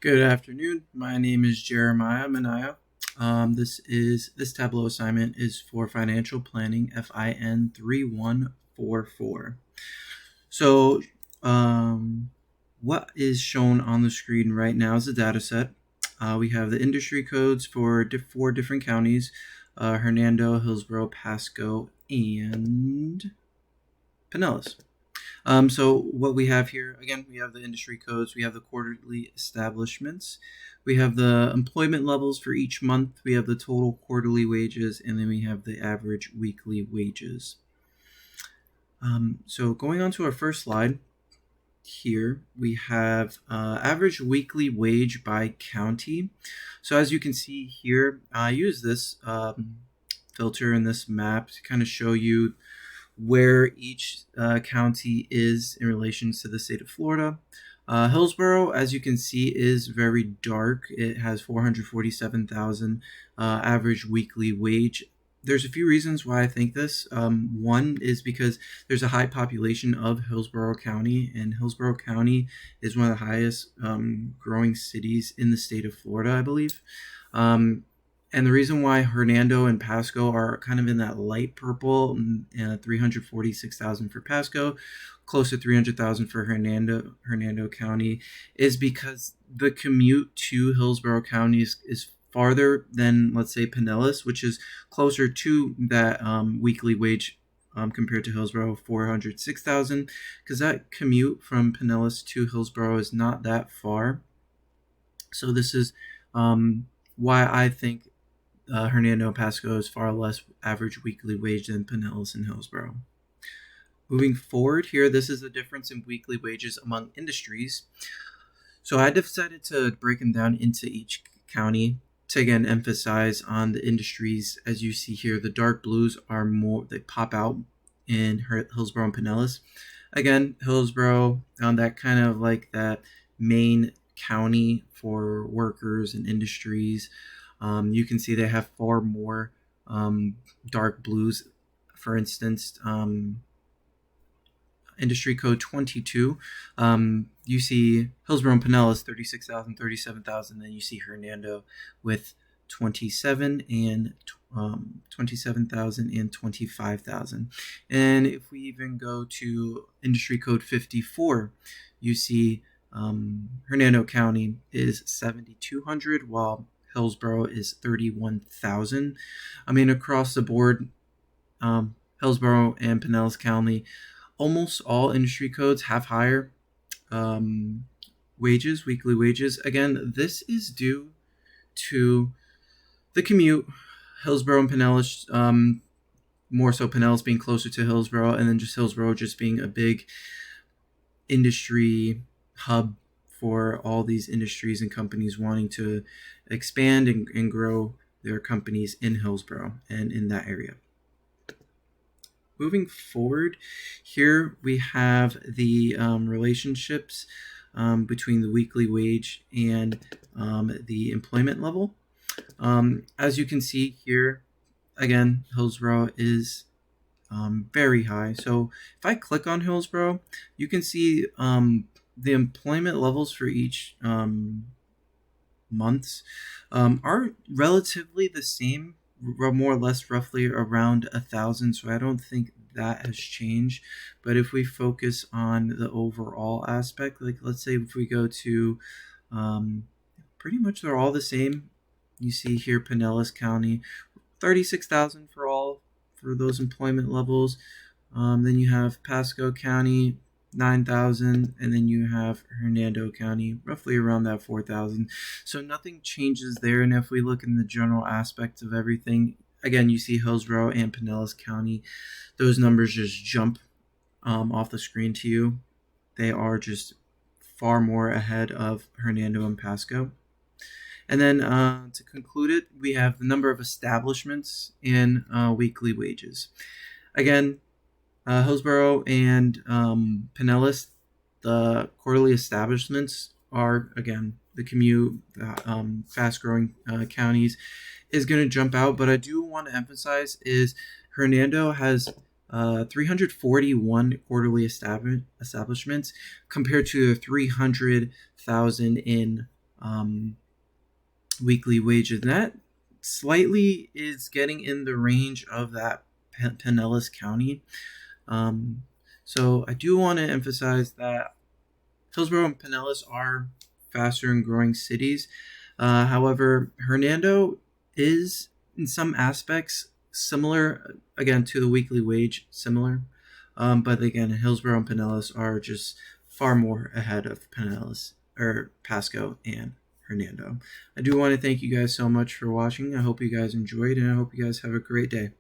Good afternoon. My name is Jeremiah Manaya. This Tableau assignment is for financial planning FIN 3144. So, what is shown on the screen right now is a data set. We have the industry codes for four different counties: Hernando, Hillsborough, Pasco, and Pinellas. So what we have here, again, we have the industry codes, we have the quarterly establishments, we have the employment levels for each month, we have the total quarterly wages, and then we have the average weekly wages. So going on to our first slide, here we have average weekly wage by county. So as you can see here, I use this filter in this map to kind of show you where each county is in relation to the state of Florida. Hillsborough, as you can see, is very dark. It has 447,000 average weekly wage. There's a few reasons why I think this. One is because there's a high population of Hillsborough County, and Hillsborough County is one of the highest growing cities in the state of Florida, I believe. And the reason why Hernando and Pasco are kind of in that light purple, 346,000 for Pasco, close to 300,000 for Hernando County, is because the commute to Hillsborough County is farther than, let's say, Pinellas, which is closer to that weekly wage compared to Hillsborough, 406,000, because that commute from Pinellas to Hillsborough is not that far. So this is why I think Hernando and Pasco is far less average weekly wage than Pinellas and Hillsborough. Moving forward here, this is the difference in weekly wages among industries. So I decided to break them down into each county to again emphasize on the industries. As you see here, the dark blues are more, they pop out in Hillsborough and Pinellas. Again, Hillsborough, that kind of like that main county for workers and industries. You can see they have far more dark blues. For instance, industry code 22, you see Hillsborough and Pinellas 36,000, 37,000. Then you see Hernando with 27,000 and 25,000. And if we even go to industry code 54, you see Hernando County is 7,200, while Hillsborough is 31,000. I mean, across the board, Hillsborough and Pinellas County, almost all industry codes have higher wages, weekly wages. Again, this is due to the commute. Hillsborough and Pinellas, more so Pinellas being closer to Hillsborough, and then just Hillsborough just being a big industry hub for all these industries and companies wanting to expand and grow their companies in Hillsborough and in that area. Moving forward, here we have the relationships between the weekly wage and the employment level. As you can see here, again, Hillsborough is very high. So if I click on Hillsborough, you can see the employment levels for each months are relatively the same, more or less roughly around 1,000. So I don't think that has changed. But if we focus on the overall aspect, like let's say if we go to pretty much they're all the same. You see here Pinellas County, 36,000 for those employment levels. Then you have Pasco County, 9,000, and then you have Hernando County, roughly around that 4,000. So nothing changes there. And if we look in the general aspects of everything, again, you see Hillsborough and Pinellas County, those numbers just jump off the screen to you. They are just far more ahead of Hernando and Pasco. And then to conclude it, we have the number of establishments and weekly wages. Again, Hillsborough and Pinellas, the quarterly establishments are, again, the commute, fast-growing counties is going to jump out. But I do want to emphasize is Hernando has 341 quarterly establishments compared to 300,000 in weekly wage, and that slightly is getting in the range of that Pinellas County. So I do want to emphasize that Hillsborough and Pinellas are faster and growing cities. However, Hernando is in some aspects similar, again, to the weekly wage, similar. But again, Hillsborough and Pinellas are just far more ahead of Pinellas, or Pasco and Hernando. I do want to thank you guys so much for watching. I hope you guys enjoyed, and I hope you guys have a great day.